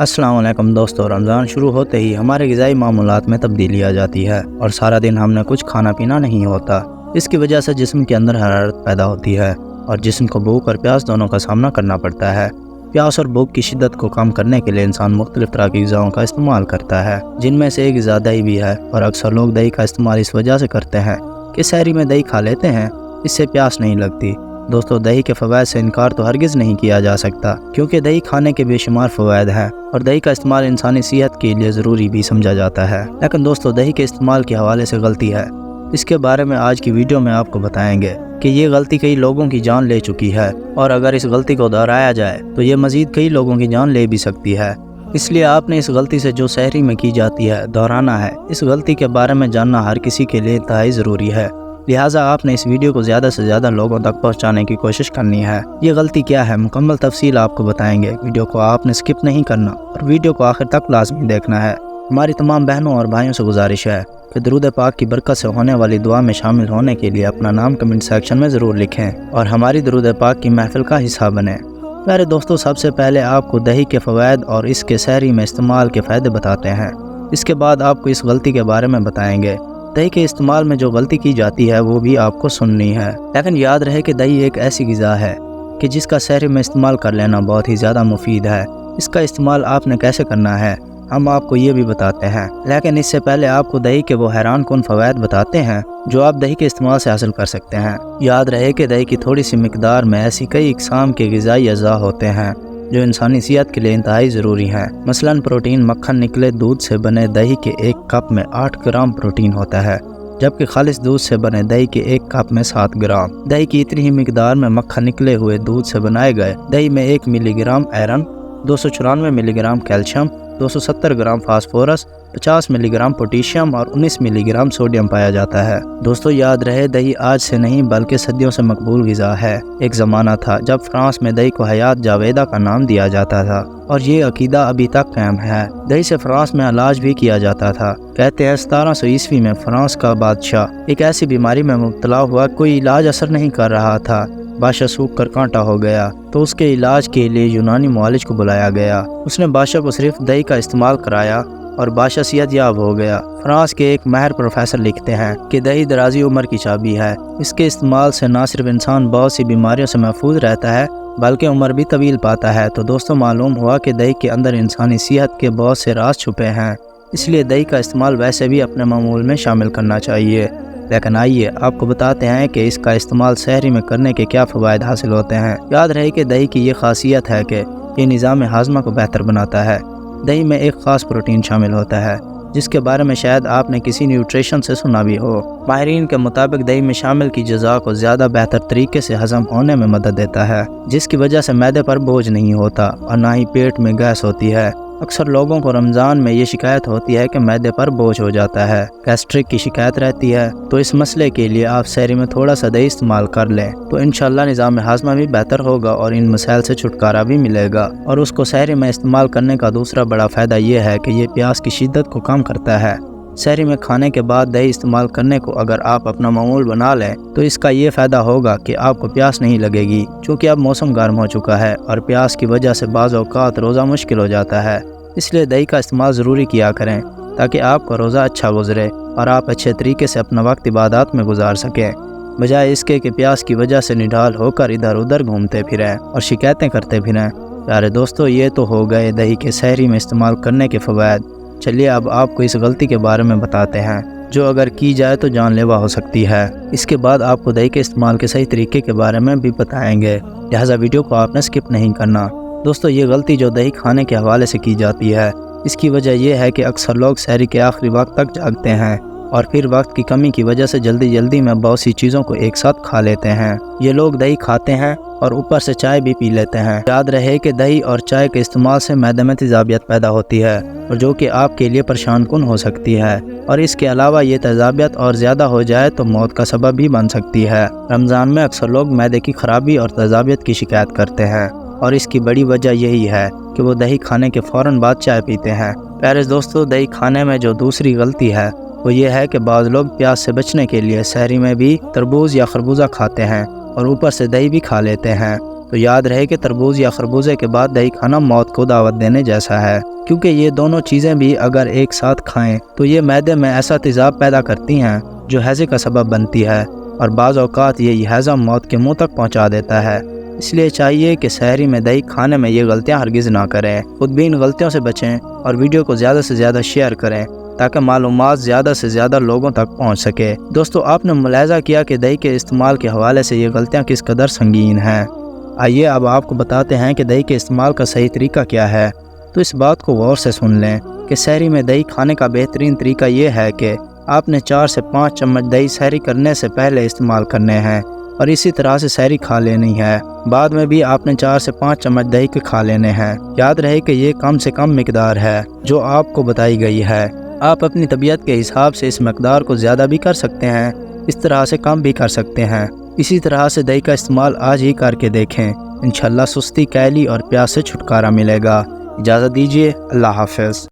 अस्सलाम वालेकुम दोस्तों। रमज़ान शुरू होते ही हमारे ग़िज़ाई मामूलात में तब्दीली आ जाती है और सारा दिन हमने कुछ खाना पीना नहीं होता। इसकी वजह से जिस्म के अंदर हरारत पैदा होती है और जिस्म को भूख और प्यास दोनों का सामना करना पड़ता है। प्यास और भूख की शिद्दत को कम करने के लिए इंसान मुख्तलिफ तरह की ग़िज़ाओं का इस्तेमाल करता है, जिनमें से एक ग़िज़ा दही भी है। और अक्सर लोग दही का इस्तेमाल इस वजह से करते हैं कि सहरी में दही खा लेते हैं, इससे प्यास नहीं लगती। दोस्तों, दही के फ़वाइद से इनकार तो हरगिज़ नहीं किया जा सकता, क्योंकि दही खाने के बेशुमार फ़वाइद हैं और दही का इस्तेमाल इंसानी सेहत के लिए ज़रूरी भी समझा जाता है। लेकिन दोस्तों, दही के इस्तेमाल के हवाले से गलती है, इसके बारे में आज की वीडियो में आपको बताएंगे कि ये गलती कई लोगों की जान ले चुकी है और अगर इस गलती को दोहराया जाए तो ये मज़ीद कई लोगों की जान ले भी सकती है। इसलिए आपने इस गलती से जो सहरी में की जाती है दोहराना है। इस गलती के बारे में जानना हर किसी के लिए इंतहाई ज़रूरी है, लिहाजा आपने इस वीडियो को ज़्यादा से ज़्यादा लोगों तक पहुंचाने की कोशिश करनी है। ये गलती क्या है, मुकम्मल तफसील आपको बताएंगे। वीडियो को आपने स्किप नहीं करना और वीडियो को आखिर तक लाजमी देखना है। हमारी तमाम बहनों और भाइयों से गुजारिश है कि दुरूद पाक की बरकत से होने वाली दुआ में शामिल होने के लिए अपना नाम कमेंट सेक्शन में ज़रूर लिखें और हमारी दुरूद पाक की महफिल का हिस्सा बने। प्यारे दोस्तों, सबसे पहले आपको दही के फ़वाइद और इसके सहरी में इस्तेमाल के फ़ायदे बताते हैं। इसके बाद आपको इस गलती के बारे में बताएंगे। दही के इस्तेमाल में जो गलती की जाती है वो भी आपको सुननी है, लेकिन याद रहे कि दही एक ऐसी ग़िज़ा है कि जिसका सहरी में इस्तेमाल कर लेना बहुत ही ज़्यादा मुफीद है। इसका इस्तेमाल आपने कैसे करना है हम आपको ये भी बताते हैं, लेकिन इससे पहले आपको दही के वो हैरान कुन फ़वाइद बताते हैं जो आप दही के इस्तेमाल से हासिल कर सकते हैं। याद रहे कि दही की थोड़ी सी मिकदार में ऐसी कई इक़साम के ग़िज़ाई अज़ा होते हैं जो इंसानी सेहत के लिए इंतहाई ज़रूरी हैं। मसलन प्रोटीन। मक्खन निकले दूध से बने दही के 1 कप में 8 ग्राम प्रोटीन होता है, जबकि खालिस दूध से बने दही के 1 कप में 7 ग्राम। दही की इतनी ही मिकदार में मक्खन निकले हुए दूध से बनाए गए दही में 1 milligram iron, 294 milligram calcium, 270 gram phosphorus, 50 milligram potassium और 19 मिलीग्राम सोडियम पाया जाता है। दोस्तों, याद रहे दही आज से नहीं बल्कि सदियों से मकबूल ग़िज़ा है। एक ज़माना था जब फ्रांस में दही को हयात जावेदा का नाम दिया जाता था और ये अकीदा अभी तक कायम है। दही से फ्रांस में इलाज भी किया जाता था। कहते हैं 1700 ईस्वी में फ्रांस का बादशाह एक ऐसी बीमारी में मुब्तला हुआ, कोई इलाज असर नहीं कर रहा था। बादशाह सूख कर कांटा हो गया तो उसके इलाज के लिए यूनानी मुआलिज को बुलाया गया। उसने बादशाह को सिर्फ दही का इस्तेमाल कराया और बादशाह सेहतयाब हो गया। फ्रांस के एक माहिर प्रोफेसर लिखते हैं कि दही दराजी उम्र की चाबी है। इसके इस्तेमाल से न सिर्फ इंसान बहुत सी बीमारियों से महफूज रहता है बल्कि उम्र भी तवील पाता है। तो दोस्तों, मालूम हुआ कि दही के अंदर इंसानी सेहत के बहुत से राज छुपे हैं, इसलिए दही का इस्तेमाल वैसे भी अपने मामूल में शामिल करना चाहिए। लेकिन आइए आपको बताते हैं कि इसका इस्तेमाल सहरी में करने के क्या फ़वाइद हासिल होते हैं। याद रहे कि दही की ये खासियत है कि ये निज़ाम हाज़मा को बेहतर बनाता है। दही में एक ख़ास प्रोटीन शामिल होता है जिसके बारे में शायद आपने किसी न्यूट्रिशन से सुना भी हो। माहिरीन के मुताबिक दही में शामिल की ग़िज़ा को ज़्यादा बेहतर तरीके से हज़म होने में मदद देता है, जिसकी वजह से मैदे पर बोझ नहीं होता और ना ही पेट में गैस होती है। अक्सर लोगों को रमज़ान में ये शिकायत होती है कि मैदे पर बोझ हो जाता है, गैस्ट्रिक की शिकायत रहती है। तो इस मसले के लिए आप सहरी में थोड़ा सा दही इस्तेमाल कर लें तो इंशाअल्लाह निज़ाम हाज़मा भी बेहतर होगा और इन मसाइल से छुटकारा भी मिलेगा। और उसको सहरी में इस्तेमाल करने का दूसरा बड़ा फ़ायदा ये है कि ये प्यास की शिद्दत को कम करता है। सहरी में खाने के बाद दही इस्तेमाल करने को अगर आप अपना मामूल बना लें तो इसका ये फ़ायदा होगा कि आपको प्यास नहीं लगेगी, क्योंकि अब मौसम गर्म हो चुका है और प्यास की वजह से बाज़ औक़ात रोज़ा मुश्किल हो जाता है। इसलिए दही का इस्तेमाल ज़रूरी किया करें ताकि आपका रोज़ा अच्छा गुजरे और आप अच्छे तरीके से अपना वक्त इबादत में गुजार सकें, बजाय इसके कि प्यास की वजह से निढाल होकर इधर उधर घूमते फिरें और शिकायतें करते फिरें। प्यारे दोस्तों, ये तो हो गए दही के सहरी में इस्तेमाल करने के फ़वाइद। चलिए अब आपको इस गलती के बारे में बताते हैं जो अगर की जाए तो जानलेवा हो सकती है। इसके बाद आपको दही के इस्तेमाल के सही तरीके के बारे में भी बताएंगे, लिहाजा वीडियो को आपने स्किप नहीं करना। दोस्तों, ये गलती जो दही खाने के हवाले से की जाती है, इसकी वजह यह है कि अक्सर लोग सहरी के आखिरी वक्त तक जागते हैं और फिर वक्त की कमी की वजह से जल्दी जल्दी में बहुत सी चीज़ों को एक साथ खा लेते हैं। ये लोग दही खाते हैं और ऊपर से चाय भी पी लेते हैं। याद रहे कि दही और चाय के इस्तेमाल से मैदे में तेज़ाबियत पैदा होती है और जो कि आपके लिए परेशान कुन हो सकती है, और इसके अलावा ये तेज़ाबियत और ज़्यादा हो जाए तो मौत का सबब भी बन सकती है। रमज़ान में अक्सर लोग मैदे की खराबी और तेज़ाबियत की शिकायत करते हैं और इसकी बड़ी वजह यही है कि वो दही खाने के फ़ौरन बाद चाय पीते हैं। प्यारे दोस्तों, दही खाने में जो दूसरी गलती है वो ये है कि बाज़ लोग प्यास से बचने के लिए सहरी में भी तरबूज या खरबूजा खाते हैं और ऊपर से दही भी खा लेते हैं। तो याद रहे कि तरबूज या खरबूजे के बाद दही खाना मौत को दावत देने जैसा है, क्योंकि ये दोनों चीज़ें भी अगर एक साथ खाएं तो ये मैदे में ऐसा तेज़ाब पैदा करती हैं जो हैज़े का सबब बनती है, और बाज़ औक़ात ये हैज़ा मौत के मुंह तक पहुंचा देता है। इसलिए चाहिए कि सहरी में दही खाने में ये गलतियां हरगिज़ ना करें। खुद भी इन गलतियों से बचें और वीडियो को ज़्यादा से ज़्यादा शेयर करें ताकि मालूमात ज़्यादा से ज़्यादा लोगों तक पहुंच सके। दोस्तों, आपने मुलाहिज़ा किया कि दही के इस्तेमाल के हवाले से ये गलतियां किस कदर संगीन हैं। आइए अब आपको बताते हैं कि दही के इस्तेमाल का सही तरीका क्या है। तो इस बात को गौर से सुन लें कि सहरी में दही खाने का बेहतरीन तरीका ये है कि आपने 4 से 5 चम्मच दही सहरी करने से पहले इस्तेमाल करने हैं और इसी तरह से सहरी खा लेनी है। बाद में भी आपने 4 से 5 चम्मच दही के खा लेने हैं। याद रहे कि ये कम से कम मिकदार है जो आपको बताई गई है। आप अपनी तबीयत के हिसाब से इस मकदार को ज़्यादा भी कर सकते हैं, इस तरह से कम भी कर सकते हैं। इसी तरह से दही का इस्तेमाल आज ही करके देखें। इंशाअल्लाह सुस्ती, कैली और प्यास से छुटकारा मिलेगा। इजाज़त दीजिए, अल्लाह हाफ़िज़।